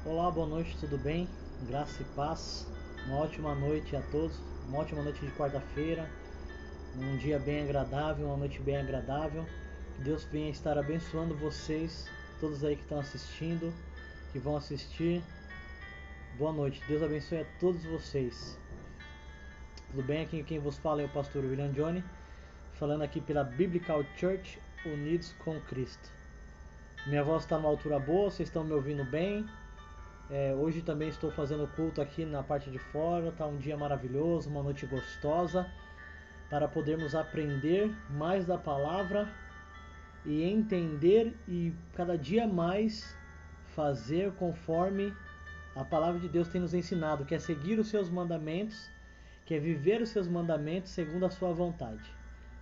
Olá, boa noite, tudo bem? Graça e paz. Uma ótima noite a todos. Uma ótima noite de quarta-feira. Um dia bem agradável, uma noite bem agradável. Que Deus venha estar abençoando vocês, todos aí que estão assistindo, que vão assistir. Boa noite. Deus abençoe a todos vocês. Tudo bem? Aqui quem vos fala é o pastor William Johnny, falando aqui pela Biblical Church Unidos com Cristo. Minha voz está numa altura boa, vocês estão me ouvindo bem? Hoje também estou fazendo culto aqui na parte de fora, está um dia maravilhoso, uma noite gostosa, para podermos aprender mais da palavra e entender e cada dia mais fazer conforme a palavra de Deus tem nos ensinado, que é seguir os seus mandamentos, que é viver os seus mandamentos segundo a sua vontade.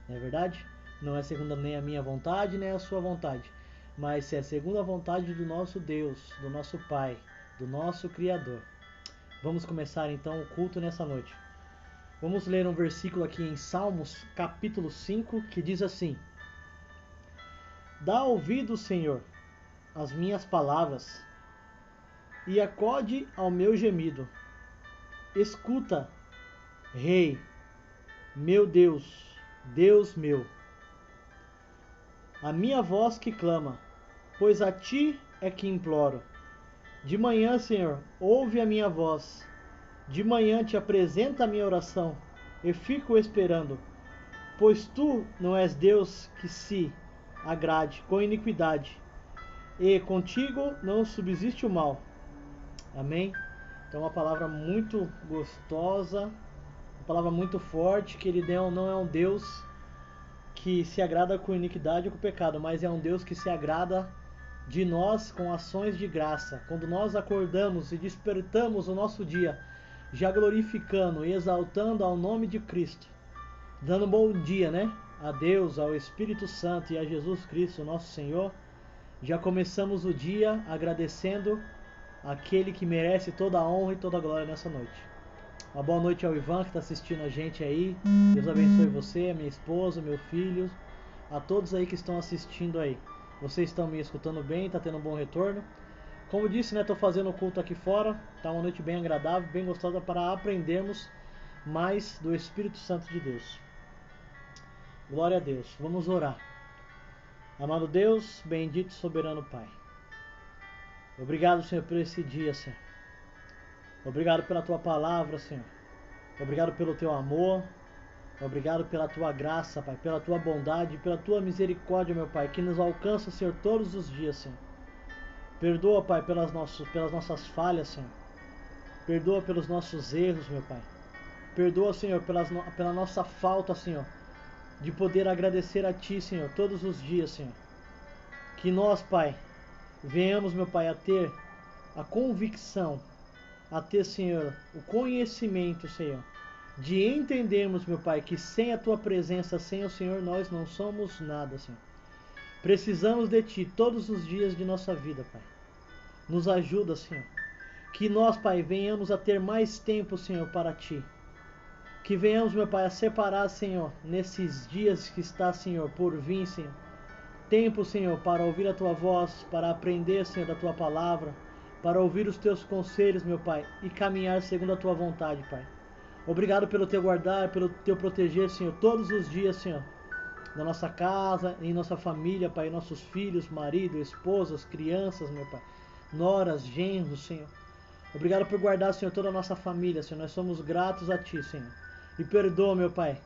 Não é verdade? Não é segundo nem a minha vontade, nem a sua vontade, mas é segundo a vontade do nosso Deus, do nosso Pai, do nosso Criador. Vamos começar então o culto nessa noite. Vamos ler um versículo aqui em Salmos, capítulo 5, que diz assim: Dá ouvido, Senhor, às minhas palavras, e acode ao meu gemido. Escuta, Rei, meu Deus, Deus meu, a minha voz que clama, pois a ti é que imploro. De manhã, Senhor, ouve a minha voz. De manhã te apresenta a minha oração e fico esperando, pois tu não és Deus que se agrade com iniquidade, e contigo não subsiste o mal. Amém? Então uma palavra muito gostosa, uma palavra muito forte, que ele não é um Deus que se agrada com iniquidade ou com pecado, mas é um Deus que se agrada de nós com ações de graça. Quando nós acordamos e despertamos o nosso dia, já glorificando e exaltando ao nome de Cristo, dando um bom dia, né? A Deus, ao Espírito Santo e a Jesus Cristo, nosso Senhor, já começamos o dia agradecendo aquele que merece toda a honra e toda a glória nessa noite. Uma boa noite ao Ivan que está assistindo a gente aí. Deus abençoe você, a minha esposa, meu filho, a todos aí que estão assistindo aí. Vocês estão me escutando bem? Está tendo um bom retorno? Como eu disse, né, estou fazendo o culto aqui fora. Está uma noite bem agradável, bem gostosa para aprendermos mais do Espírito Santo de Deus. Glória a Deus. Vamos orar. Amado Deus, bendito e soberano Pai. Obrigado, Senhor, por esse dia, Senhor. Obrigado pela Tua palavra, Senhor. Obrigado pelo Teu amor. Obrigado pela Tua graça, Pai, pela Tua bondade, pela Tua misericórdia, meu Pai, que nos alcança, Senhor, todos os dias, Senhor. Perdoa, Pai, pelas nossas falhas, Senhor. Perdoa pelos nossos erros, meu Pai. Perdoa, Senhor, pela nossa falta, Senhor, de poder agradecer a Ti, Senhor, todos os dias, Senhor. Que nós, Pai, venhamos, meu Pai, a ter a convicção, a ter, Senhor, o conhecimento, Senhor, de entendermos, meu Pai, que sem a Tua presença, sem o Senhor, nós não somos nada, Senhor. Precisamos de Ti todos os dias de nossa vida, Pai. Nos ajuda, Senhor. Que nós, Pai, venhamos a ter mais tempo, Senhor, para Ti. Que venhamos, meu Pai, a separar, Senhor, nesses dias que está, Senhor, por vir, Senhor. Tempo, Senhor, para ouvir a Tua voz, para aprender, Senhor, da Tua palavra, para ouvir os Teus conselhos, meu Pai, e caminhar segundo a Tua vontade, Pai. Obrigado pelo Teu guardar, pelo Teu proteger, Senhor, todos os dias, Senhor, na nossa casa, em nossa família, Pai, nossos filhos, marido, esposas, crianças, meu Pai, noras, genros, Senhor. Obrigado por guardar, Senhor, toda a nossa família, Senhor. Nós somos gratos a Ti, Senhor. E perdoa, meu Pai,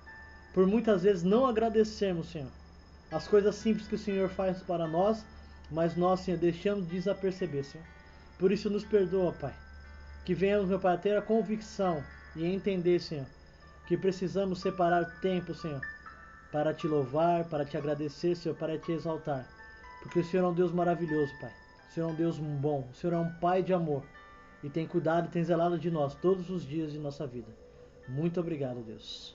por muitas vezes não agradecermos, Senhor, as coisas simples que o Senhor faz para nós, mas nós, Senhor, deixamos de desaperceber, Senhor. Por isso nos perdoa, Pai. Que venhamos, meu Pai, a ter a convicção e entender, Senhor, que precisamos separar tempo, Senhor, para Te louvar, para Te agradecer, Senhor, para Te exaltar. Porque o Senhor é um Deus maravilhoso, Pai. O Senhor é um Deus bom. O Senhor é um Pai de amor. E tem cuidado e tem zelado de nós todos os dias de nossa vida. Muito obrigado, Deus.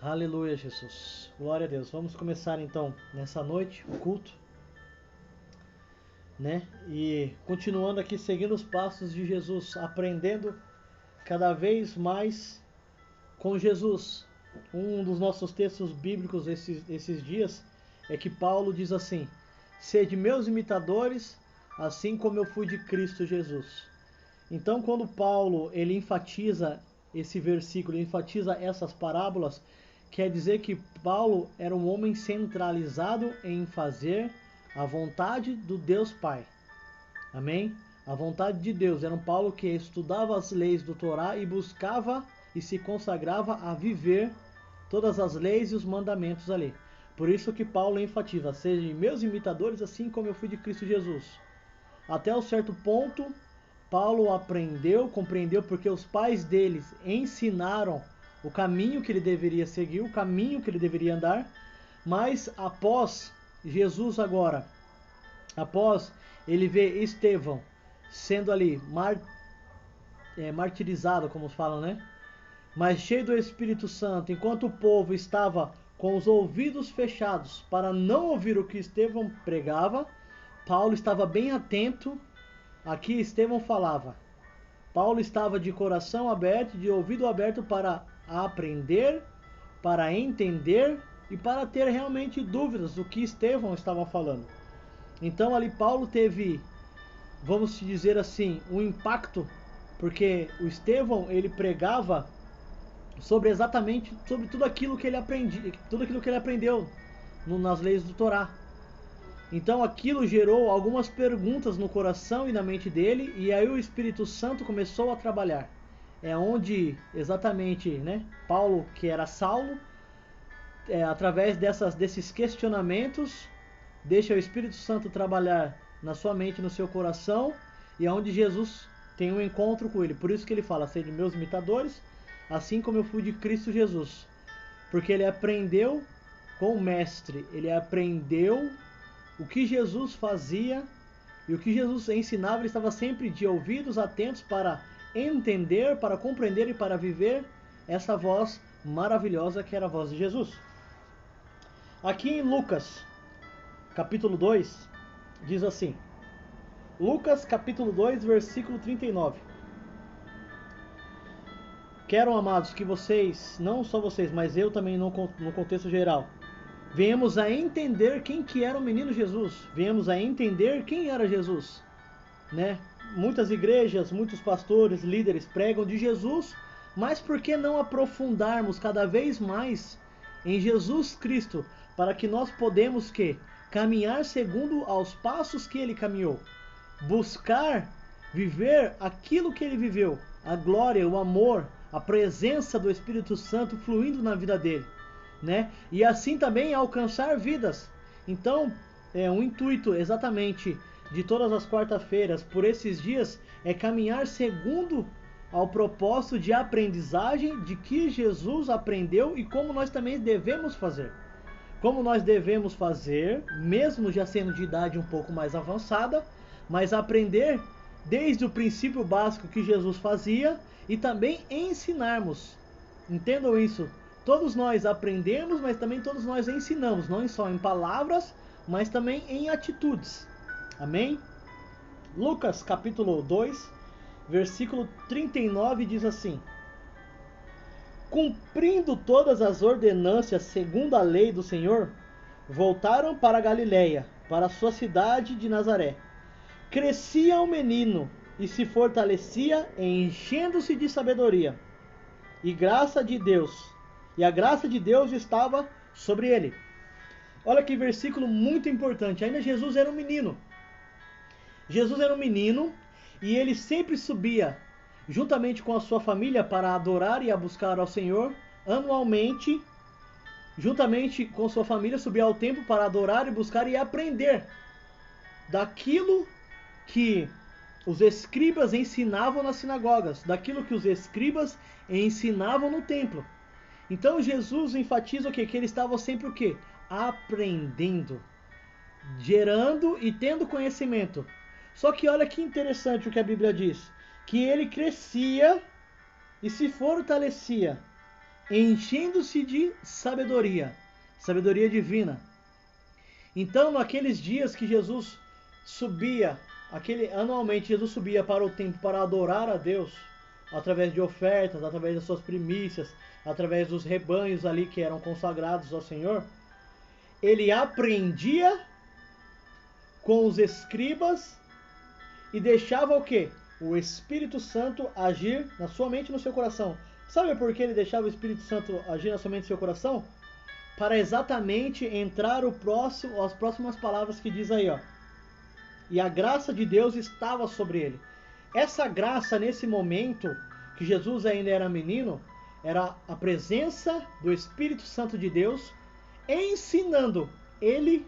Aleluia, Jesus. Glória a Deus. Vamos começar então nessa noite o culto, né? E continuando aqui, seguindo os passos de Jesus, aprendendo cada vez mais com Jesus. Um dos nossos textos bíblicos esses dias é que Paulo diz assim: sede meus imitadores, assim como eu fui de Cristo Jesus. Então, quando Paulo ele enfatiza esse versículo, ele enfatiza essas parábolas, quer dizer que Paulo era um homem centralizado em fazer a vontade do Deus Pai. Amém? A vontade de Deus. Era um Paulo que estudava as leis do Torá e buscava e se consagrava a viver todas as leis e os mandamentos ali. Por isso que Paulo enfatiza: sejam meus imitadores, assim como eu fui de Cristo Jesus. Até um certo ponto, Paulo aprendeu, compreendeu, porque os pais deles ensinaram o caminho que ele deveria seguir, o caminho que ele deveria andar. Mas após Jesus agora, após ele ver Estevão sendo ali martirizado, como falam, né? Mas cheio do Espírito Santo, enquanto o povo estava com os ouvidos fechados para não ouvir o que Estevão pregava, Paulo estava bem atento a que Estevão falava. Paulo estava de coração aberto, de ouvido aberto para aprender, para entender e para ter realmente dúvidas do que Estevão estava falando. Então ali Paulo teve, vamos dizer assim, um impacto, porque o Estevão ele pregava sobre tudo aquilo que ele aprendeu nas leis do Torá. Então aquilo gerou algumas perguntas no coração e na mente dele, e aí o Espírito Santo começou a trabalhar. É onde exatamente, né, Paulo, que era Saulo, através desses questionamentos, deixa o Espírito Santo trabalhar na sua mente, no seu coração, e é onde Jesus tem um encontro com ele. Por isso que ele fala: sede meus imitadores, assim como eu fui de Cristo Jesus. Porque ele aprendeu com o Mestre, ele aprendeu o que Jesus fazia e o que Jesus ensinava. Ele estava sempre de ouvidos atentos para entender, para compreender e para viver essa voz maravilhosa que era a voz de Jesus. Aqui em Lucas, capítulo 2, diz assim: Lucas, capítulo 2, versículo 39. Quero, amados, que vocês, não só vocês, mas eu também no contexto geral, venhamos a entender quem que era o menino Jesus. Venhamos a entender quem era Jesus, né? Muitas igrejas, muitos pastores, líderes pregam de Jesus, mas por que não aprofundarmos cada vez mais em Jesus Cristo, para que nós podemos caminhar segundo aos passos que ele caminhou, buscar viver aquilo que ele viveu, a glória, o amor, a presença do Espírito Santo fluindo na vida dele, né? E assim também alcançar vidas. Então, o intuito exatamente de todas as quartas-feiras, por esses dias, é caminhar segundo ao propósito de aprendizagem de que Jesus aprendeu e como nós também devemos fazer. Como nós devemos fazer, mesmo já sendo de idade um pouco mais avançada, mas aprender desde o princípio básico que Jesus fazia e também ensinarmos. Entendam isso. Todos nós aprendemos, mas também todos nós ensinamos, não só em palavras, mas também em atitudes. Amém? Lucas capítulo 2, versículo 39 diz assim: cumprindo todas as ordenanças segundo a lei do Senhor, voltaram para a Galiléia, para a sua cidade de Nazaré. Crescia o menino e se fortalecia, enchendo-se de sabedoria, e a graça de Deus estava sobre ele. Olha que versículo muito importante. Ainda Jesus era um menino. Jesus era um menino e ele sempre subia juntamente com a sua família para adorar e a buscar ao Senhor anualmente. Juntamente com sua família subia ao templo para adorar e buscar e aprender daquilo que os escribas ensinavam nas sinagogas, daquilo que os escribas ensinavam no templo. Então Jesus enfatiza o quê? Que ele estava sempre o quê? Aprendendo, gerando e tendo conhecimento. Só que olha que interessante o que a Bíblia diz, que ele crescia e se fortalecia, enchendo-se de sabedoria, sabedoria divina. Então, naqueles dias que Jesus subia, anualmente Jesus subia para o templo para adorar a Deus, através de ofertas, através das suas primícias, através dos rebanhos ali que eram consagrados ao Senhor, ele aprendia com os escribas e deixava o quê? O Espírito Santo agir na sua mente e no seu coração. Sabe por que ele deixava o Espírito Santo agir na sua mente e no seu coração? Para exatamente entrar as próximas palavras que diz aí, ó. E a graça de Deus estava sobre ele. Essa graça, nesse momento, que Jesus ainda era menino, era a presença do Espírito Santo de Deus, ensinando ele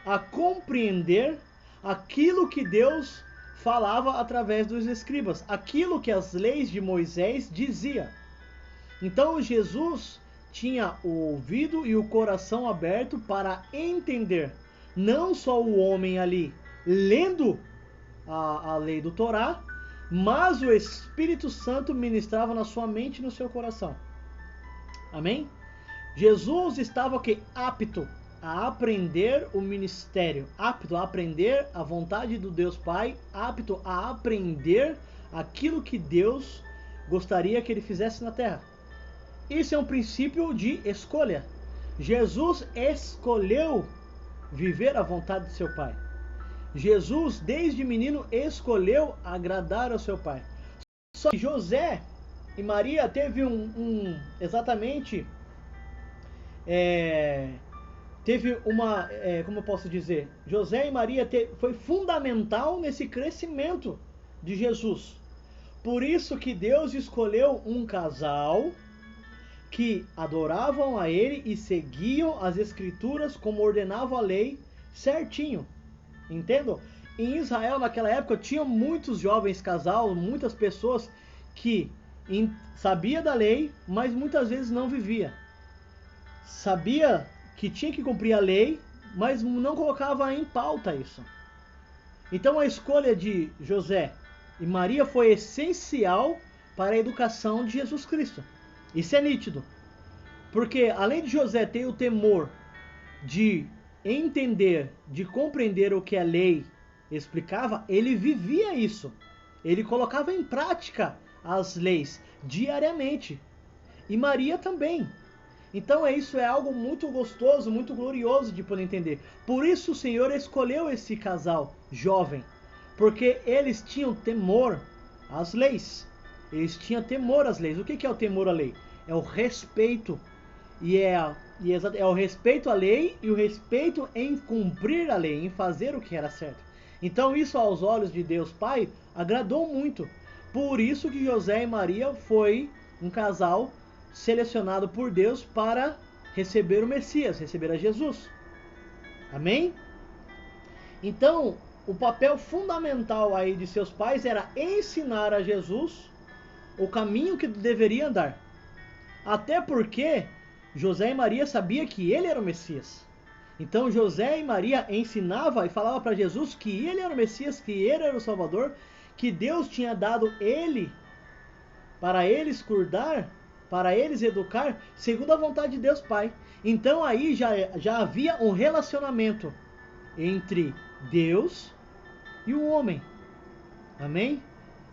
a compreender aquilo que Deus falava através dos escribas, aquilo que as leis de Moisés dizia. Então Jesus tinha o ouvido e o coração aberto para entender, não só o homem ali lendo a lei do Torá, mas o Espírito Santo ministrava na sua mente e no seu coração. Amém? Jesus estava apto a aprender o ministério, apto a aprender a vontade do Deus Pai, apto a aprender aquilo que Deus gostaria que ele fizesse na terra. Isso é um princípio de escolha. Jesus escolheu viver a vontade de seu Pai. Jesus, desde menino, escolheu agradar ao seu Pai. Só que José e Maria teve como eu posso dizer? José e Maria foi fundamental nesse crescimento de Jesus. Por isso que Deus escolheu um casal que adoravam a ele e seguiam as escrituras como ordenava a lei certinho. Entendam? Em Israel, naquela época, tinha muitos jovens casais, muitas pessoas que sabia da lei, mas muitas vezes não vivia. Sabia que tinha que cumprir a lei, mas não colocava em pauta isso. Então a escolha de José e Maria foi essencial para a educação de Jesus Cristo. Isso é nítido. Porque além de José ter o temor de entender, de compreender o que a lei explicava, ele vivia isso. Ele colocava em prática as leis diariamente. E Maria também. Então isso é algo muito gostoso, muito glorioso de poder entender. Por isso o Senhor escolheu esse casal jovem. Porque eles tinham temor às leis. Eles tinham temor às leis. O que é o temor à lei? É o respeito. É o respeito à lei e o respeito em cumprir a lei, em fazer o que era certo. Então isso aos olhos de Deus Pai agradou muito. Por isso que José e Maria foi um casal selecionado por Deus para receber o Messias, receber a Jesus. Amém? Então, o papel fundamental aí de seus pais era ensinar a Jesus o caminho que deveria andar. Até porque José e Maria sabiam que ele era o Messias. Então José e Maria ensinavam e falavam para Jesus que ele era o Messias, que ele era o Salvador, que Deus tinha dado ele para eles cuidar, para eles educar, segundo a vontade de Deus Pai. Então aí já havia um relacionamento entre Deus e o homem. Amém?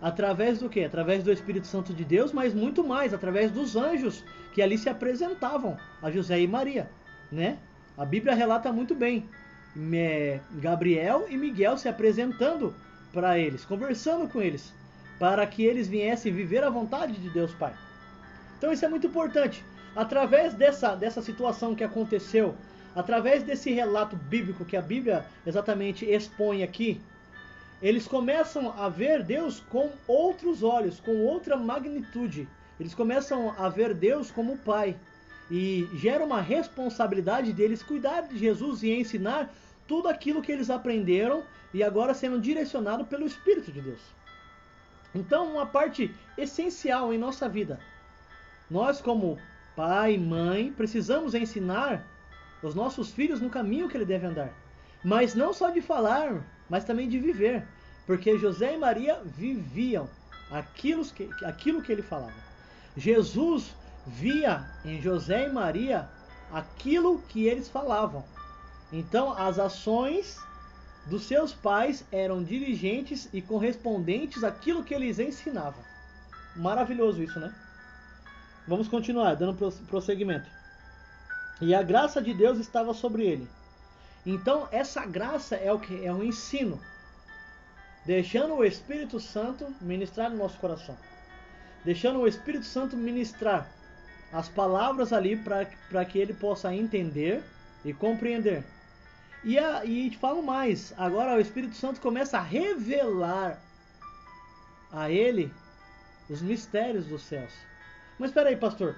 Através do quê? Através do Espírito Santo de Deus, mas muito mais, através dos anjos que ali se apresentavam a José e Maria, né? A Bíblia relata muito bem Gabriel e Miguel se apresentando para eles, conversando com eles, para que eles viessem viver a vontade de Deus Pai. Então isso é muito importante. Através dessa situação que aconteceu, através desse relato bíblico que a Bíblia exatamente expõe aqui, eles começam a ver Deus com outros olhos, com outra magnitude. Eles começam a ver Deus como Pai. E gera uma responsabilidade deles cuidar de Jesus e ensinar tudo aquilo que eles aprenderam e agora sendo direcionado pelo Espírito de Deus. Então, uma parte essencial em nossa vida. Nós, como pai e mãe, precisamos ensinar os nossos filhos no caminho que ele deve andar. Mas não só de falar, mas também de viver. Porque José e Maria viviam aquilo que ele falava. Jesus via em José e Maria aquilo que eles falavam. Então as ações dos seus pais eram dirigentes e correspondentes àquilo que eles ensinavam. Maravilhoso isso, né? Vamos continuar, dando prosseguimento. E a graça de Deus estava sobre ele. Então essa graça é o que? É o ensino. deixando o Espírito Santo ministrar no nosso coração, deixando o Espírito Santo ministrar as palavras ali para que ele possa entender e compreender. E te falo mais, agora o Espírito Santo começa a revelar a ele os mistérios dos céus. Mas espera aí, pastor,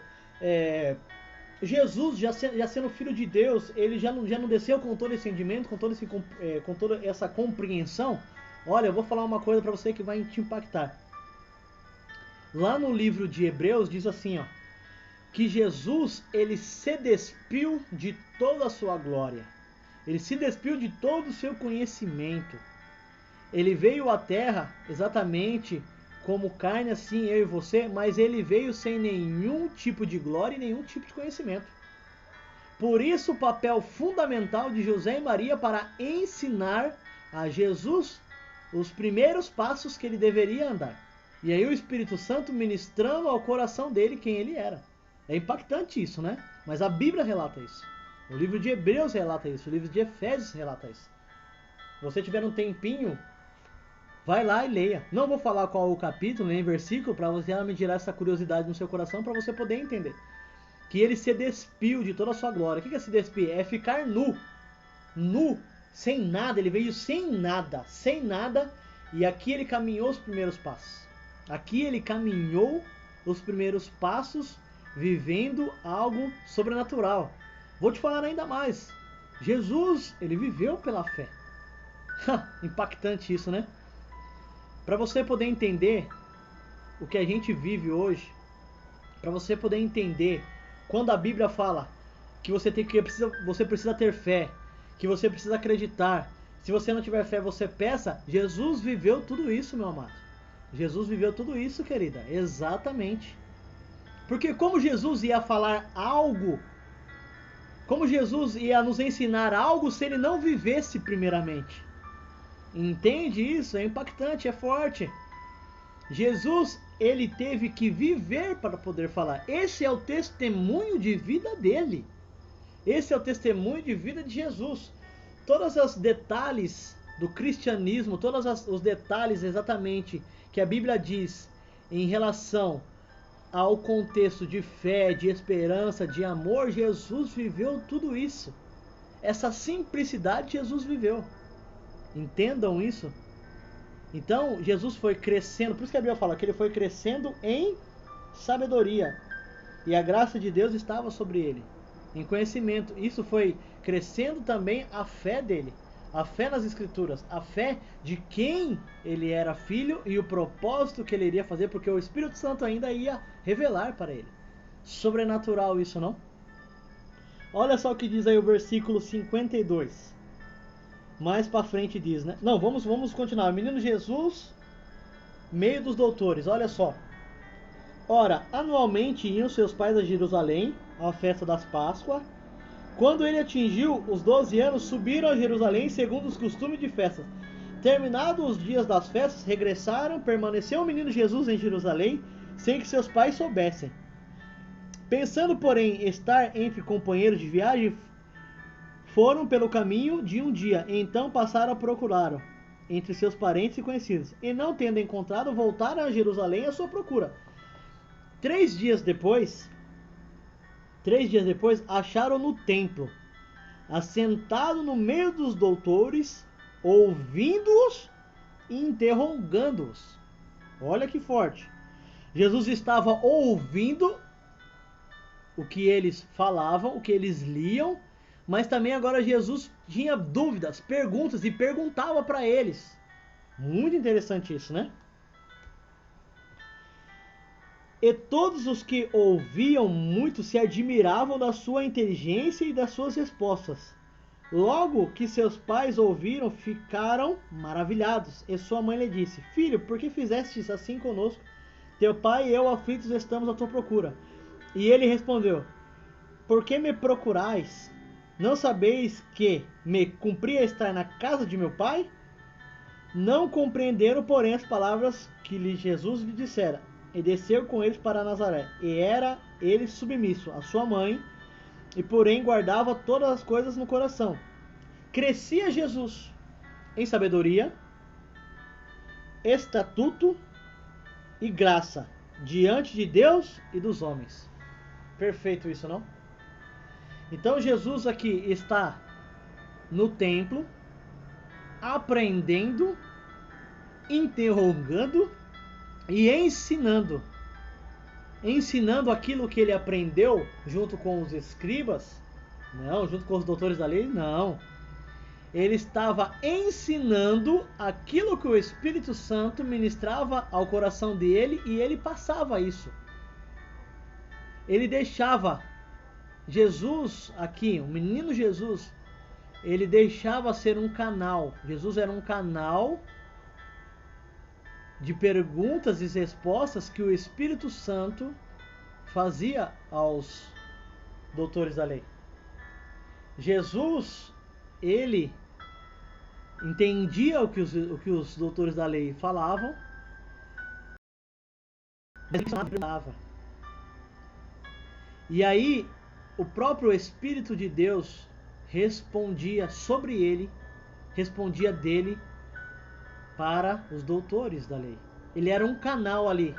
Jesus, já sendo filho de Deus, ele já não desceu com todo esse entendimento, com toda essa compreensão? Olha, eu vou falar uma coisa para você que vai te impactar. Lá no livro de Hebreus diz assim, ó, que Jesus, ele se despiu de toda a sua glória. Ele se despiu de todo o seu conhecimento. Ele veio à terra exatamente como carne, assim, eu e você, mas ele veio sem nenhum tipo de glória e nenhum tipo de conhecimento. Por isso o papel fundamental de José e Maria para ensinar a Jesus os primeiros passos que ele deveria andar. E aí o Espírito Santo ministrando ao coração dele quem ele era. É impactante isso, né? Mas a Bíblia relata isso. O livro de Hebreus relata isso. O livro de Efésios relata isso. Se você tiver um tempinho, vai lá e leia. Não vou falar qual o capítulo nem versículo para você me tirar essa curiosidade no seu coração para você poder entender. Que ele se despiu de toda a sua glória. O que é se despir? É ficar nu. Nu, sem nada. Ele veio sem nada. Sem nada. E aqui ele caminhou os primeiros passos. Aqui ele caminhou os primeiros passos vivendo algo sobrenatural. Vou te falar ainda mais. Jesus, ele viveu pela fé. Impactante isso, né? Para você poder entender o que a gente vive hoje, para você poder entender quando a Bíblia fala que você precisa ter fé, que você precisa acreditar. Se você não tiver fé, você peça. Jesus viveu tudo isso, meu amado. Jesus viveu tudo isso, querida. Exatamente. Porque como Jesus ia falar algo, como Jesus ia nos ensinar algo se ele não vivesse primeiramente? Entende isso? É impactante, é forte. Jesus, ele teve que viver para poder falar. Esse é o testemunho de vida dele. Esse é o testemunho de vida de Jesus. Todos os detalhes do cristianismo, todos os detalhes exatamente que a Bíblia diz em relação ao contexto de fé, de esperança, de amor, Jesus viveu tudo isso. Essa simplicidade Jesus viveu. Entendam isso. Então, Jesus foi crescendo, por isso que a Bíblia fala que ele foi crescendo em sabedoria. E a graça de Deus estava sobre ele, em conhecimento. Isso foi crescendo também a fé dele. A fé nas Escrituras, a fé de quem ele era filho e o propósito que ele iria fazer, porque o Espírito Santo ainda ia revelar para ele. Sobrenatural isso, não? Olha só o que diz aí o versículo 52. Mais para frente diz, né? Não, vamos continuar. O menino Jesus, meio dos doutores, olha só. Ora, anualmente iam seus pais a Jerusalém, à festa das Páscoas. Quando ele atingiu os 12 anos, subiram a Jerusalém segundo os costumes de festas. Terminados os dias das festas, regressaram, permaneceu o menino Jesus em Jerusalém, sem que seus pais soubessem. Pensando, porém, estar entre companheiros de viagem, foram pelo caminho de um dia, então passaram a procurá-lo entre seus parentes e conhecidos. E não tendo encontrado, voltaram a Jerusalém à sua procura. 3 dias depois, acharam no templo, assentado no meio dos doutores, ouvindo-os e interrogando-os. Olha que forte. Jesus estava ouvindo o que eles falavam, o que eles liam, mas também agora Jesus tinha dúvidas, perguntas e perguntava para eles. Muito interessante isso, né? E todos os que ouviam muito se admiravam da sua inteligência e das suas respostas. Logo que seus pais ouviram, ficaram maravilhados. E sua mãe lhe disse: Filho, por que fizestes assim conosco? Teu pai e eu aflitos estamos à tua procura. E ele respondeu: Por que me procurais? Não sabeis que me cumpria estar na casa de meu pai? Não compreenderam, porém, as palavras que Jesus lhe dissera. E desceu com eles para Nazaré. E era ele submisso à sua mãe, e porém guardava todas as coisas no coração. Crescia Jesus em sabedoria, estatuto e graça diante de Deus e dos homens. Perfeito isso, não? Então Jesus aqui está no templo, aprendendo, interrogando e ensinando. Ensinando aquilo que ele aprendeu junto com os escribas, não, junto com os doutores da lei, não. Ele estava ensinando aquilo que o Espírito Santo ministrava ao coração dele e ele passava isso. Ele deixava Jesus aqui, o menino Jesus, ele deixava ser um canal. Jesus era um canal de perguntas e respostas que o Espírito Santo fazia aos doutores da lei. Jesus, ele entendia o que os doutores da lei falavam, mas ele não falava. E aí, o próprio Espírito de Deus respondia sobre ele, respondia dele para os doutores da lei. Ele era um canal ali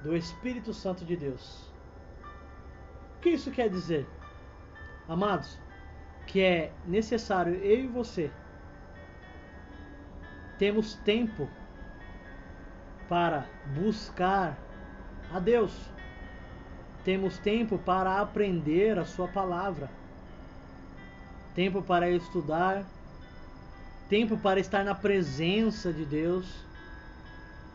do Espírito Santo de Deus. O que isso quer dizer? Amados, que é necessário eu e você temos tempo para buscar a Deus. Temos tempo para aprender a sua palavra. Tempo para estudar. Tempo para estar na presença de Deus.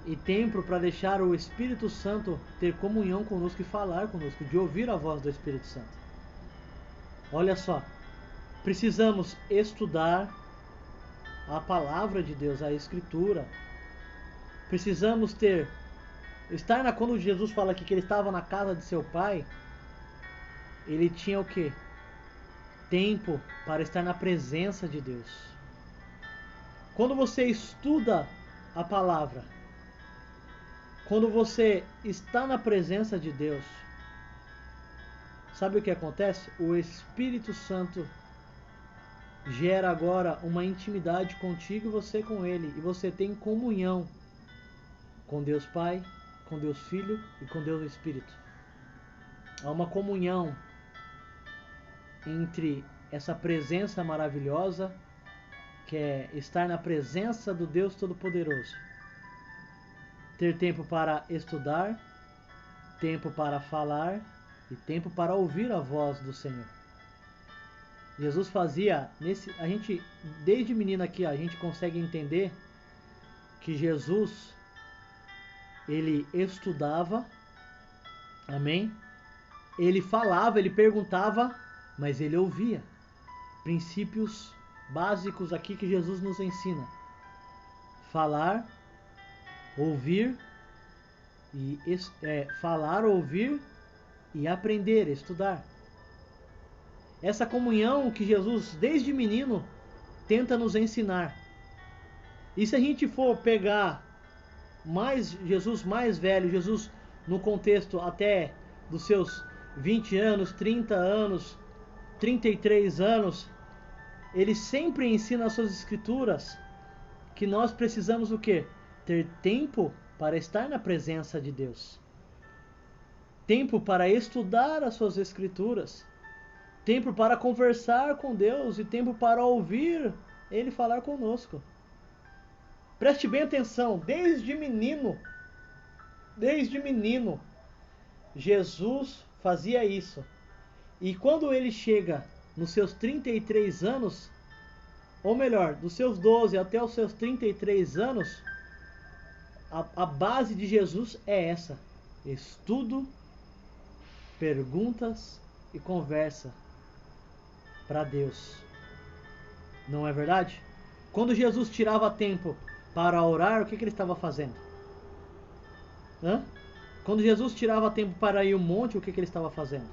E tempo para deixar o Espírito Santo ter comunhão conosco e falar conosco, de ouvir a voz do Espírito Santo. Olha só, precisamos estudar a palavra de Deus, a Escritura. Precisamos quando Jesus fala aqui que ele estava na casa de seu pai, ele tinha o quê? Tempo para estar na presença de Deus. Quando você estuda a palavra, quando você está na presença de Deus, sabe o que acontece? O Espírito Santo gera agora uma intimidade contigo e você com ele. E você tem comunhão com Deus Pai, com Deus Filho e com Deus Espírito. Há uma comunhão entre essa presença maravilhosa, que é estar na presença do Deus Todo-Poderoso. Ter tempo para estudar, tempo para falar e tempo para ouvir a voz do Senhor. Jesus fazia, a gente, desde menino aqui, a gente consegue entender que Jesus, ele estudava, amém? Ele falava, ele perguntava, mas ele ouvia. Princípios básicos aqui que Jesus nos ensina: falar, ouvir falar, ouvir e aprender, estudar. Essa comunhão que Jesus, desde menino, tenta nos ensinar. E se a gente for pegar Jesus mais velho, Jesus no contexto até dos seus 20 anos, 30 anos, 33 anos, ele sempre ensina as suas escrituras que nós precisamos o quê? Ter tempo para estar na presença de Deus. Tempo para estudar as suas escrituras. Tempo para conversar com Deus e tempo para ouvir Ele falar conosco. Preste bem atenção, desde menino, Jesus fazia isso. E quando ele chega nos seus 33 anos, ou melhor, dos seus 12 até os seus 33 anos, a base de Jesus é essa: estudo, perguntas e conversa para Deus. Não é verdade? Quando Jesus tirava tempo para orar, o que ele estava fazendo? Quando Jesus tirava tempo para ir ao monte, o que ele estava fazendo?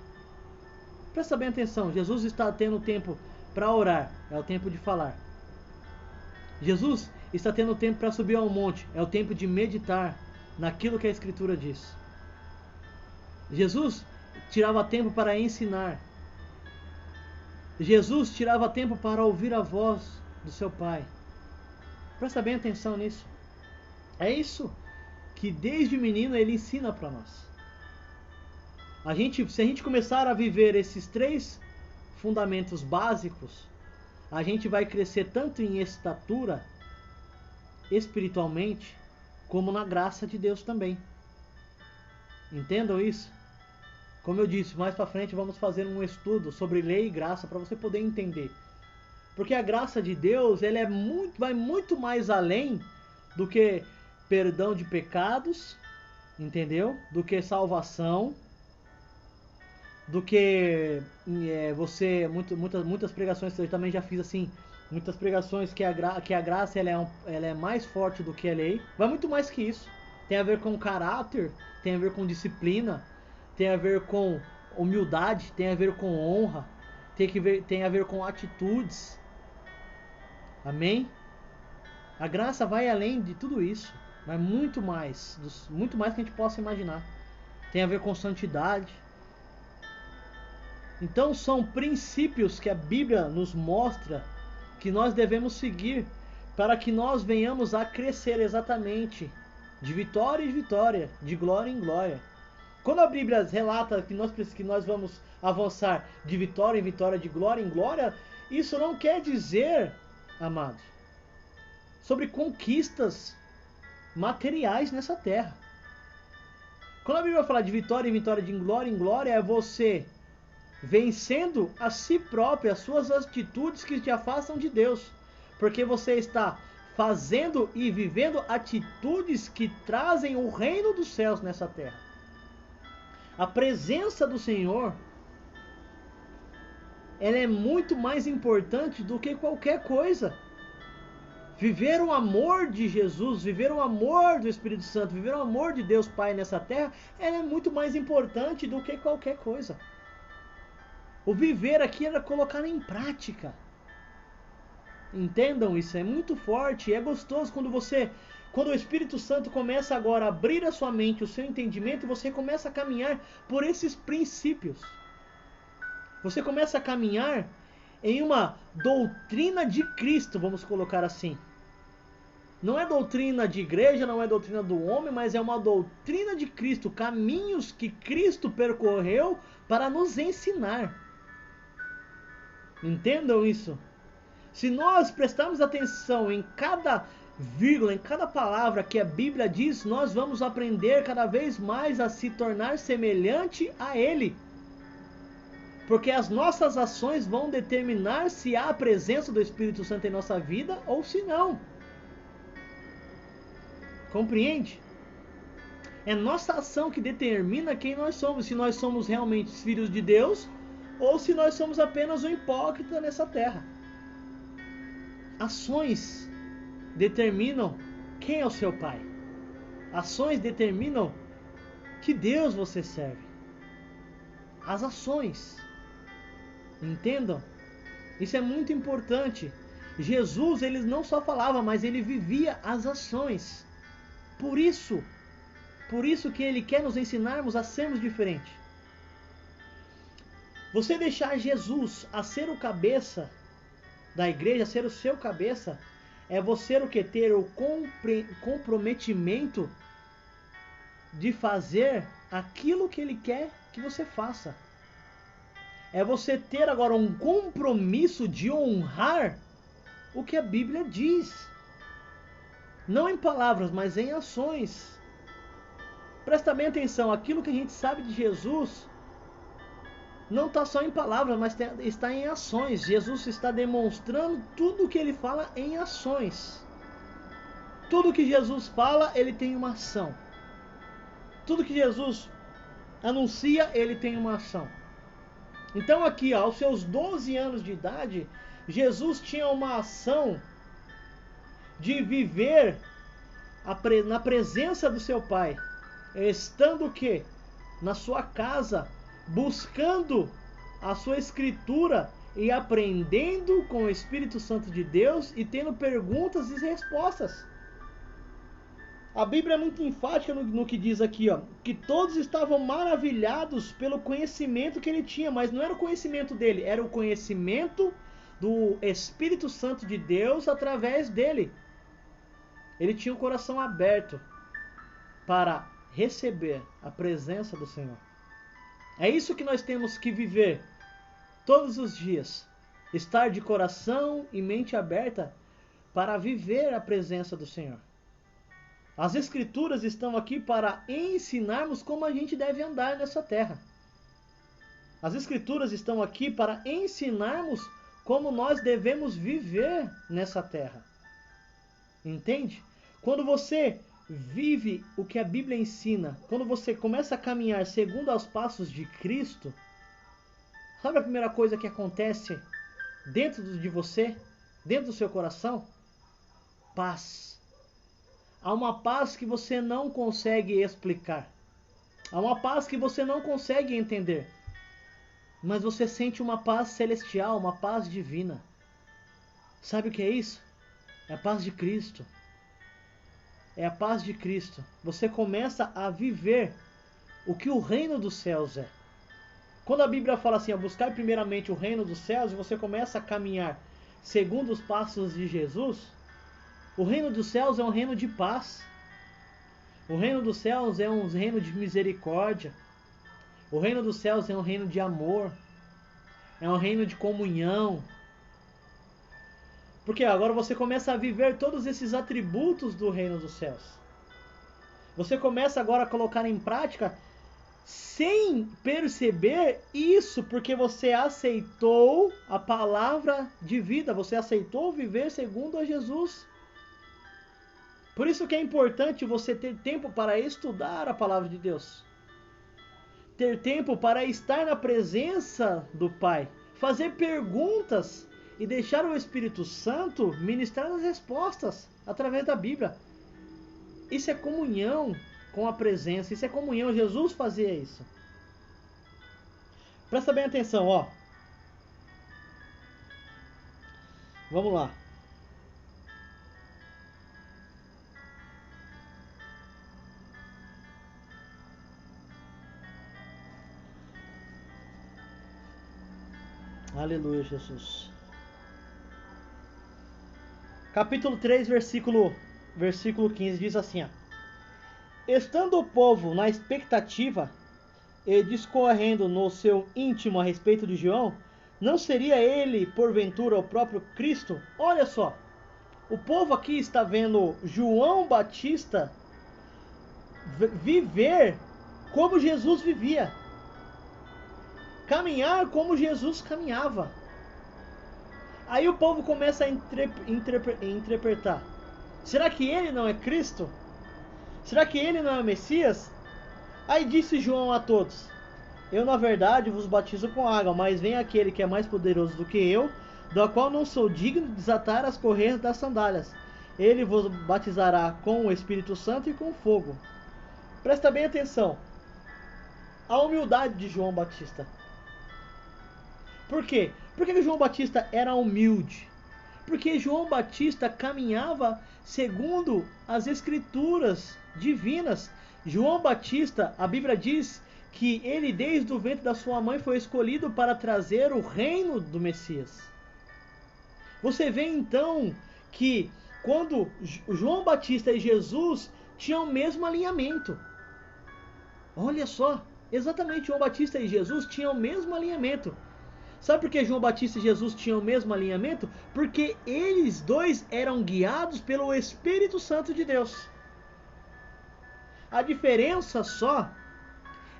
Presta bem atenção, Jesus está tendo tempo para orar, é o tempo de falar. Jesus está tendo tempo para subir ao monte, é o tempo de meditar naquilo que a Escritura diz. Jesus tirava tempo para ensinar. Jesus tirava tempo para ouvir a voz do seu Pai. Presta bem atenção nisso. É isso que desde menino ele ensina para nós. Se a gente começar a viver esses 3 fundamentos básicos, a gente vai crescer tanto em estatura, espiritualmente, como na graça de Deus também. Entendam isso? Como eu disse, mais para frente vamos fazer um estudo sobre lei e graça para você poder entender. Porque a graça de Deus, vai muito mais além do que perdão de pecados, entendeu? Do que salvação, do que muitas pregações eu também já fiz assim, muitas pregações que a graça ela é mais forte do que a lei. Vai muito mais que isso. Tem a ver com caráter, tem a ver com disciplina, tem a ver com humildade, tem a ver com honra, tem a ver com atitudes. Amém? A graça vai além de tudo isso. Vai muito mais que a gente possa imaginar. Tem a ver com santidade. Então são princípios que a Bíblia nos mostra que nós devemos seguir para que nós venhamos a crescer exatamente de vitória em vitória, de glória em glória. Quando a Bíblia relata que nós vamos avançar de vitória em vitória, de glória em glória, isso não quer dizer, amados, sobre conquistas materiais nessa terra. Quando a Bíblia fala de vitória em vitória, de glória em glória, é você vencendo a si próprio, as suas atitudes que te afastam de Deus. Porque você está fazendo e vivendo atitudes que trazem o reino dos céus nessa terra. A presença do Senhor, ela é muito mais importante do que qualquer coisa. Viver o amor de Jesus, viver o amor do Espírito Santo, viver o amor de Deus Pai nessa terra, ela é muito mais importante do que qualquer coisa. O viver aqui era colocar em prática. Entendam isso, é muito forte, é gostoso quando o Espírito Santo começa agora a abrir a sua mente, o seu entendimento, você começa a caminhar por esses princípios. Você começa a caminhar em uma doutrina de Cristo, vamos colocar assim. Não é doutrina de igreja, não é doutrina do homem, mas é uma doutrina de Cristo, caminhos que Cristo percorreu para nos ensinar. Entendam isso? Se nós prestarmos atenção em cada vírgula, em cada palavra que a Bíblia diz, nós vamos aprender cada vez mais a se tornar semelhante a Ele. Porque as nossas ações vão determinar se há a presença do Espírito Santo em nossa vida ou se não. Compreende? É nossa ação que determina quem nós somos. Se nós somos realmente filhos de Deus ou se nós somos apenas um hipócrita nessa terra. Ações determinam quem é o seu pai. Ações determinam que Deus você serve. As ações. Entendam? Isso é muito importante. Jesus, ele não só falava, mas ele vivia as ações. Por isso que ele quer nos ensinarmos a sermos diferentes. Você deixar Jesus a ser o cabeça da igreja, ser o seu cabeça, é você o que? Ter o comprometimento de fazer aquilo que ele quer que você faça. É você ter agora um compromisso de honrar o que a Bíblia diz. Não em palavras, mas em ações. Presta bem atenção, aquilo que a gente sabe de Jesus não está só em palavras, mas está em ações. Jesus está demonstrando tudo o que ele fala em ações. Tudo que Jesus fala, ele tem uma ação. Tudo que Jesus anuncia, ele tem uma ação. Então aqui, aos seus 12 anos de idade, Jesus tinha uma ação de viver na presença do seu Pai, estando o quê? Na sua casa, buscando a sua escritura e aprendendo com o Espírito Santo de Deus e tendo perguntas e respostas. A Bíblia é muito enfática no que diz aqui, ó, que todos estavam maravilhados pelo conhecimento que ele tinha, mas não era o conhecimento dele, era o conhecimento do Espírito Santo de Deus através dele. ele tinha o coração aberto para receber a presença do Senhor. É isso que nós temos que viver todos os dias. Estar de coração e mente aberta para viver a presença do Senhor. As Escrituras estão aqui para ensinarmos como a gente deve andar nessa terra. As Escrituras estão aqui para ensinarmos como nós devemos viver nessa terra. Entende? Quando você vive o que a Bíblia ensina, quando você começa a caminhar segundo aos passos de Cristo, sabe a primeira coisa que acontece dentro de você, dentro do seu coração? Paz. Há uma paz que você não consegue explicar. Há uma paz que você não consegue entender. Mas você sente uma paz celestial, uma paz divina. Sabe o que é isso? É a paz de Cristo. É a paz de Cristo. Você começa a viver o que o reino dos céus é. Quando a Bíblia fala assim, buscar primeiramente o reino dos céus, e você começa a caminhar segundo os passos de Jesus, o reino dos céus é um reino de paz. O reino dos céus é um reino de misericórdia. O reino dos céus é um reino de amor. É um reino de comunhão. Porque agora você começa a viver todos esses atributos do reino dos céus. Você começa agora a colocar em prática sem perceber isso, porque você aceitou a palavra de vida. Você aceitou viver segundo a Jesus. Por isso que é importante você ter tempo para estudar a palavra de Deus. Ter tempo para estar na presença do Pai. Fazer perguntas e deixar o Espírito Santo ministrar as respostas através da Bíblia. Isso é comunhão com a presença. Isso é comunhão. Jesus fazia isso. Presta bem atenção, ó. Vamos lá. Aleluia, Jesus. Capítulo 3, versículo 15 diz assim, ó. Estando o povo na expectativa e discorrendo no seu íntimo a respeito de João, não seria ele, porventura, o próprio Cristo? Olha só, o povo aqui está vendo João Batista viver como Jesus vivia. Caminhar como Jesus caminhava. Aí o povo começa a interpretar. Será que ele não é Cristo? Será que ele não é o Messias? Aí disse João a todos: eu na verdade vos batizo com água, mas vem aquele que é mais poderoso do que eu, do qual não sou digno de desatar as correias das sandálias. Ele vos batizará com o Espírito Santo e com fogo. Presta bem atenção. A humildade de João Batista. Por quê? Por que João Batista era humilde? Porque João Batista caminhava segundo as Escrituras divinas. João Batista, a Bíblia diz que ele desde o ventre da sua mãe foi escolhido para trazer o reino do Messias. Você vê então que quando João Batista e Jesus tinham o mesmo alinhamento. Olha só, exatamente, João Batista e Jesus tinham o mesmo alinhamento. Sabe por que João Batista e Jesus tinham o mesmo alinhamento? Porque eles dois eram guiados pelo Espírito Santo de Deus. A diferença só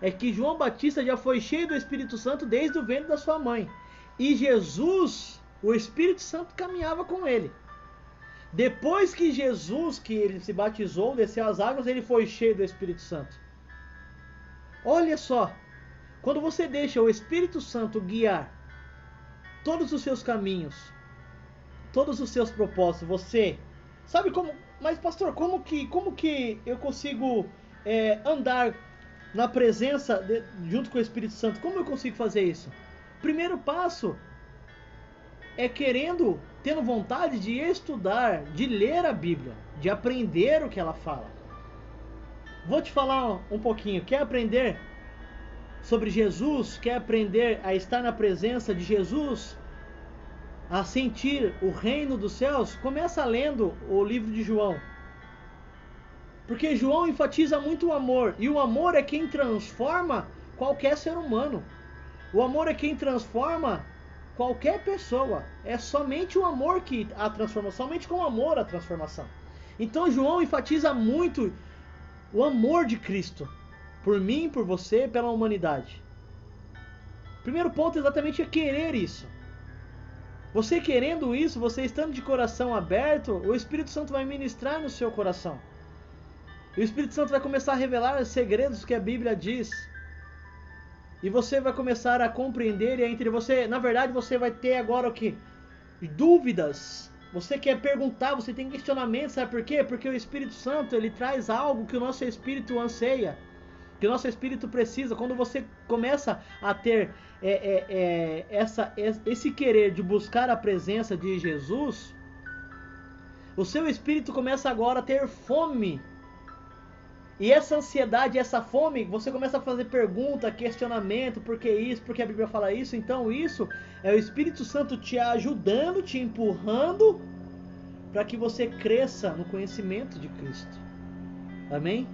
é que João Batista já foi cheio do Espírito Santo desde o ventre da sua mãe. E Jesus, o Espírito Santo caminhava com ele. Depois que Jesus, que ele se batizou, desceu as águas, ele foi cheio do Espírito Santo. Olha só, quando você deixa o Espírito Santo guiar todos os seus caminhos, todos os seus propósitos, você sabe como? Mas pastor, como que eu consigo andar na presença junto com o Espírito Santo? Como eu consigo fazer isso? Primeiro passo é tendo vontade de estudar, de ler a Bíblia, de aprender o que ela fala. Vou te falar um pouquinho. Quer aprender sobre Jesus? Quer aprender a estar na presença de Jesus? A sentir o reino dos céus? Começa lendo o livro de João. Porque João enfatiza muito o amor. E o amor é quem transforma qualquer ser humano. O amor é quem transforma qualquer pessoa. É somente o amor que a transforma. Somente com o amor a transformação. Então João enfatiza muito o amor de Cristo. Por mim, por você, pela humanidade. O primeiro ponto exatamente é querer isso. Você querendo isso, você estando de coração aberto, o Espírito Santo vai ministrar no seu coração. E o Espírito Santo vai começar a revelar os segredos que a Bíblia diz. E você vai começar a compreender e a entender. Você, na verdade, você vai ter agora o quê? Dúvidas. Você quer perguntar, você tem questionamentos, sabe por quê? Porque o Espírito Santo, ele traz algo que o nosso espírito anseia, que o nosso espírito precisa. Quando você começa a ter esse querer de buscar a presença de Jesus, o seu espírito começa agora a ter fome. E essa ansiedade, essa fome, você começa a fazer pergunta, questionamento, por que isso, por que a Bíblia fala isso? Então isso é o Espírito Santo te ajudando, te empurrando, para que você cresça no conhecimento de Cristo. Amém?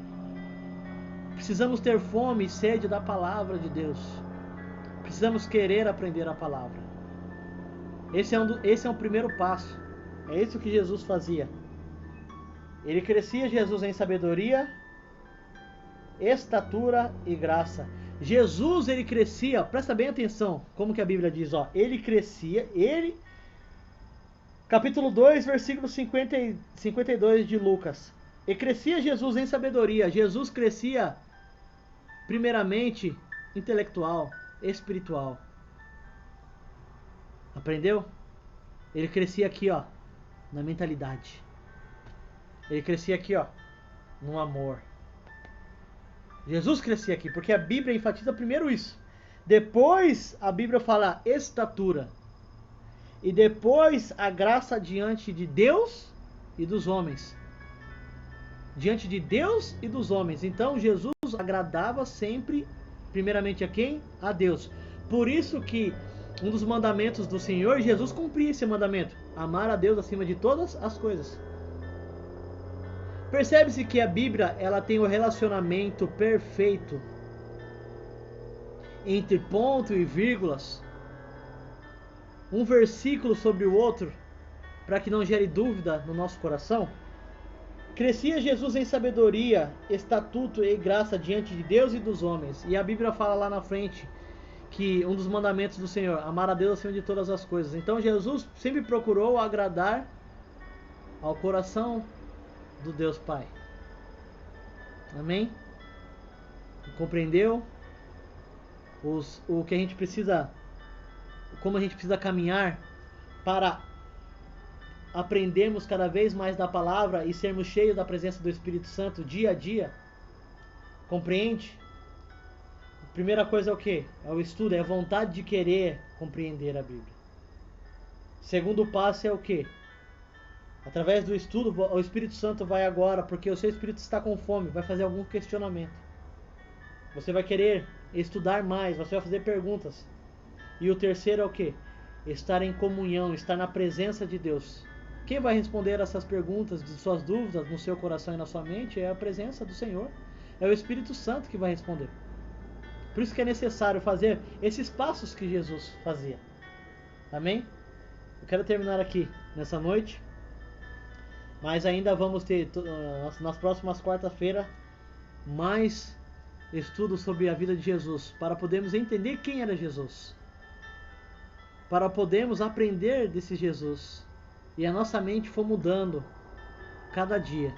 Precisamos ter fome e sede da palavra de Deus. Precisamos querer aprender a palavra. Esse é um primeiro passo. É isso que Jesus fazia. Ele crescia, Jesus, em sabedoria, estatura e graça. Jesus, ele crescia, presta bem atenção, como que a Bíblia diz, ó, ele crescia, capítulo 2, versículo 52 de Lucas. E crescia Jesus em sabedoria. Jesus crescia primeiramente intelectual, espiritual. Aprendeu? Ele crescia aqui, ó, na mentalidade. Ele crescia aqui, ó, no amor. Jesus crescia aqui, porque a Bíblia enfatiza primeiro isso. Depois a Bíblia fala estatura. E depois a graça diante de Deus e dos homens. Diante de Deus e dos homens. Então Jesus agradava sempre, primeiramente a quem? A Deus. Por isso que um dos mandamentos do Senhor, Jesus cumpria esse mandamento. Amar a Deus acima de todas as coisas. Percebe-se que a Bíblia, ela tem um relacionamento perfeito entre ponto e vírgulas, um versículo sobre o outro, para que não gere dúvida no nosso coração. Crescia Jesus em sabedoria, estatuto e graça diante de Deus e dos homens. E a Bíblia fala lá na frente que um dos mandamentos do Senhor, amar a Deus acima de todas as coisas. Então Jesus sempre procurou agradar ao coração do Deus Pai. Amém? Compreendeu? O que a gente precisa, como a gente precisa caminhar para aprendermos cada vez mais da palavra e sermos cheios da presença do Espírito Santo dia a dia? Compreende? A primeira coisa é o que? É o estudo, é a vontade de querer compreender a Bíblia. Segundo passo é o que? Através do estudo, o Espírito Santo vai agora, porque o seu espírito está com fome, vai fazer algum questionamento. Você vai querer estudar mais, você vai fazer perguntas. E o terceiro é o que? Estar em comunhão, estar na presença de Deus. Quem vai responder essas perguntas, de suas dúvidas no seu coração e na sua mente é a presença do Senhor. É o Espírito Santo que vai responder. Por isso que é necessário fazer esses passos que Jesus fazia. Amém? Eu quero terminar aqui nessa noite. Mas ainda vamos ter nas próximas quarta-feira mais estudos sobre a vida de Jesus, para podermos entender quem era Jesus, para podermos aprender desse Jesus e a nossa mente for mudando cada dia.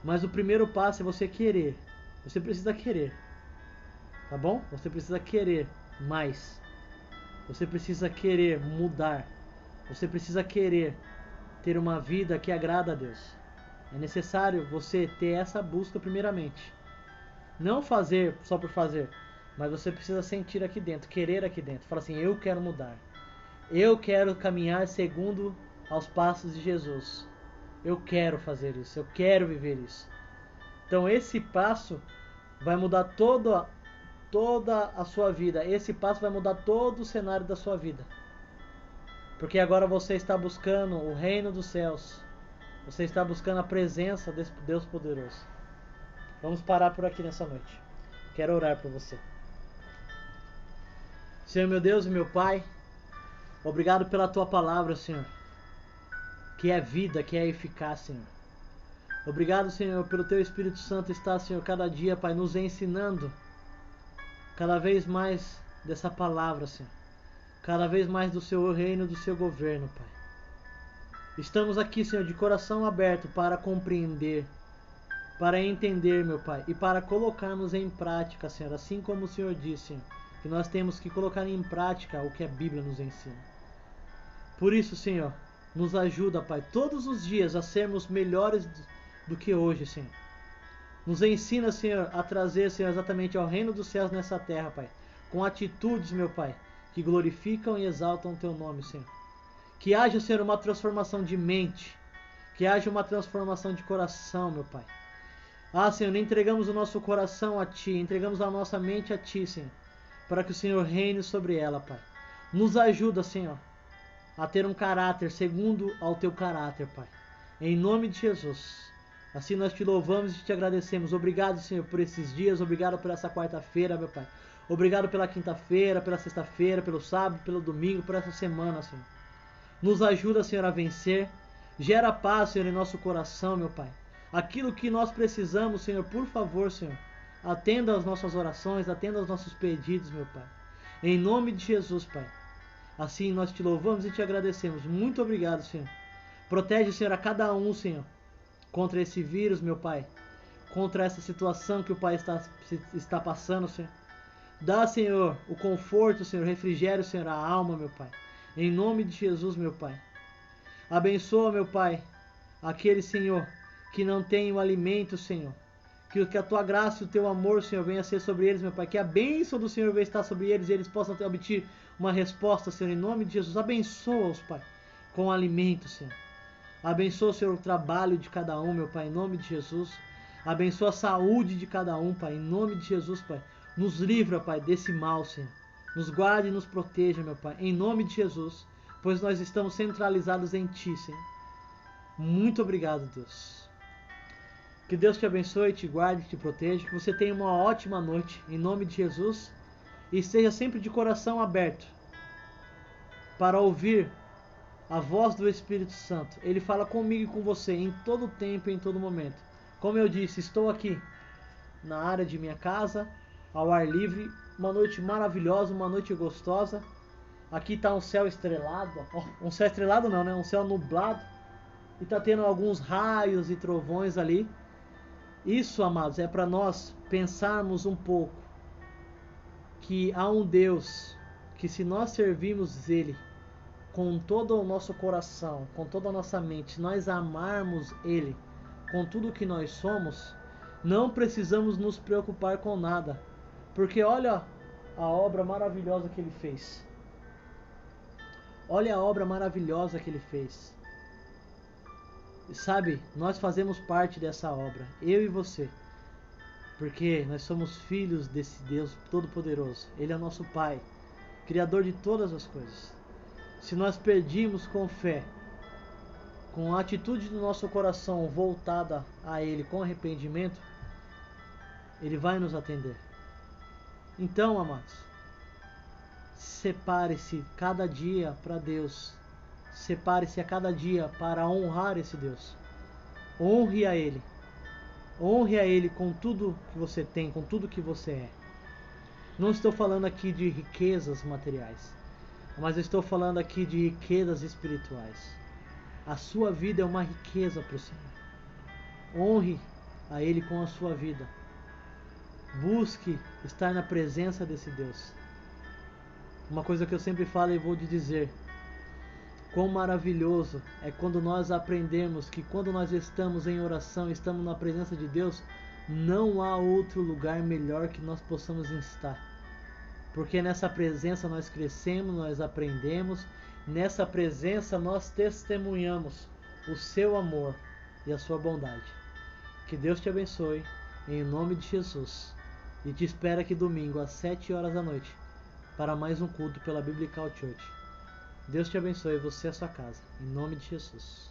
Mas o primeiro passo é você querer. Você precisa querer, tá bom? Você precisa querer mais. Você precisa querer mudar. Você precisa querer ter uma vida que agrada a Deus. É necessário você ter essa busca primeiramente. Não fazer só por fazer, mas você precisa sentir aqui dentro, querer aqui dentro. Fala assim, eu quero mudar. Eu quero caminhar segundo aos passos de Jesus. Eu quero fazer isso, eu quero viver isso. Então esse passo vai mudar toda a sua vida. Esse passo vai mudar todo o cenário da sua vida. Porque agora você está buscando o reino dos céus. Você está buscando a presença desse Deus poderoso. Vamos parar por aqui nessa noite. Quero orar por você. Senhor meu Deus e meu Pai, obrigado pela Tua palavra, Senhor, que é vida, que é eficaz, Senhor. Obrigado, Senhor, pelo Teu Espírito Santo estar, Senhor, cada dia, Pai, nos ensinando cada vez mais dessa palavra, Senhor. Cada vez mais do Seu reino, do Seu governo, Pai. Estamos aqui, Senhor, de coração aberto para compreender, para entender, meu Pai, e para colocarmos em prática, Senhor, assim como o Senhor disse, Senhor, que nós temos que colocar em prática o que a Bíblia nos ensina. Por isso, Senhor, nos ajuda, Pai, todos os dias a sermos melhores do que hoje, Senhor. Nos ensina, Senhor, a trazer, Senhor, exatamente ao reino dos céus nessa terra, Pai, com atitudes, meu Pai, que glorificam e exaltam o Teu nome, Senhor. Que haja, Senhor, uma transformação de mente, que haja uma transformação de coração, meu Pai. Ah, Senhor, entregamos o nosso coração a Ti, entregamos a nossa mente a Ti, Senhor, para que o Senhor reine sobre ela, Pai. Nos ajuda, Senhor, a ter um caráter segundo ao Teu caráter, Pai. Em nome de Jesus. Assim nós Te louvamos e Te agradecemos. Obrigado, Senhor, por esses dias, obrigado por essa quarta-feira, meu Pai. Obrigado pela quinta-feira, pela sexta-feira, pelo sábado, pelo domingo, por essa semana, Senhor. Nos ajuda, Senhor, a vencer. Gera paz, Senhor, em nosso coração, meu Pai. Aquilo que nós precisamos, Senhor, por favor, Senhor, atenda às nossas orações, atenda aos nossos pedidos, meu Pai. Em nome de Jesus, Pai. Assim nós Te louvamos e Te agradecemos. Muito obrigado, Senhor. Protege, Senhor, a cada um, Senhor, contra esse vírus, meu Pai. Contra essa situação que o Pai está passando, Senhor. Dá, Senhor, o conforto, Senhor, refrigério, Senhor, a alma, meu Pai. Em nome de Jesus, meu Pai. Abençoa, meu Pai, aquele, Senhor, que não tem o alimento, Senhor. Que a Tua graça e o Teu amor, Senhor, venha ser sobre eles, meu Pai. Que a bênção do Senhor venha estar sobre eles e eles possam obter uma resposta, Senhor, em nome de Jesus. Abençoa-os, Pai, com alimento, Senhor. Abençoa, Senhor, o trabalho de cada um, meu Pai, em nome de Jesus. Abençoa a saúde de cada um, Pai, em nome de Jesus, Pai. Nos livra, Pai, desse mal, Senhor. Nos guarde e nos proteja, meu Pai, em nome de Jesus, pois nós estamos centralizados em Ti, Senhor. Muito obrigado, Deus. Que Deus te abençoe, te guarde, te proteja, que você tenha uma ótima noite, em nome de Jesus, e esteja sempre de coração aberto para ouvir a voz do Espírito Santo. Ele fala comigo e com você em todo tempo e em todo momento. Como eu disse, estou aqui na área de minha casa, ao ar livre, uma noite maravilhosa, uma noite gostosa. Aqui está um céu estrelado, um céu estrelado não, né? Um céu nublado, e está tendo alguns raios e trovões ali. Isso, amados, é para nós pensarmos um pouco que há um Deus que, se nós servirmos Ele com todo o nosso coração, com toda a nossa mente, se nós amarmos Ele com tudo que nós somos, não precisamos nos preocupar com nada, porque olha a obra maravilhosa que Ele fez. Olha a obra maravilhosa que Ele fez. E sabe, nós fazemos parte dessa obra, eu e você, porque nós somos filhos desse Deus Todo-Poderoso. Ele é nosso Pai, Criador de todas as coisas. Se nós pedirmos com fé, com a atitude do nosso coração voltada a Ele, com arrependimento, Ele vai nos atender. Então, amados, separe-se cada dia para Deus. Separe-se a cada dia para honrar esse Deus. Honre a Ele. Honre a Ele com tudo que você tem, com tudo que você é. Não estou falando aqui de riquezas materiais, mas estou falando aqui de riquezas espirituais. A sua vida é uma riqueza para o Senhor. Honre a Ele com a sua vida. Busque estar na presença desse Deus. Uma coisa que eu sempre falo e vou te dizer: quão maravilhoso é quando nós aprendemos que quando nós estamos em oração, estamos na presença de Deus, não há outro lugar melhor que nós possamos estar. Porque nessa presença nós crescemos, nós aprendemos, nessa presença nós testemunhamos o seu amor e a sua bondade. Que Deus te abençoe, em nome de Jesus. E te espero aqui domingo às 7 horas da noite para mais um culto pela Biblical Church. Deus te abençoe, você e a sua casa, em nome de Jesus.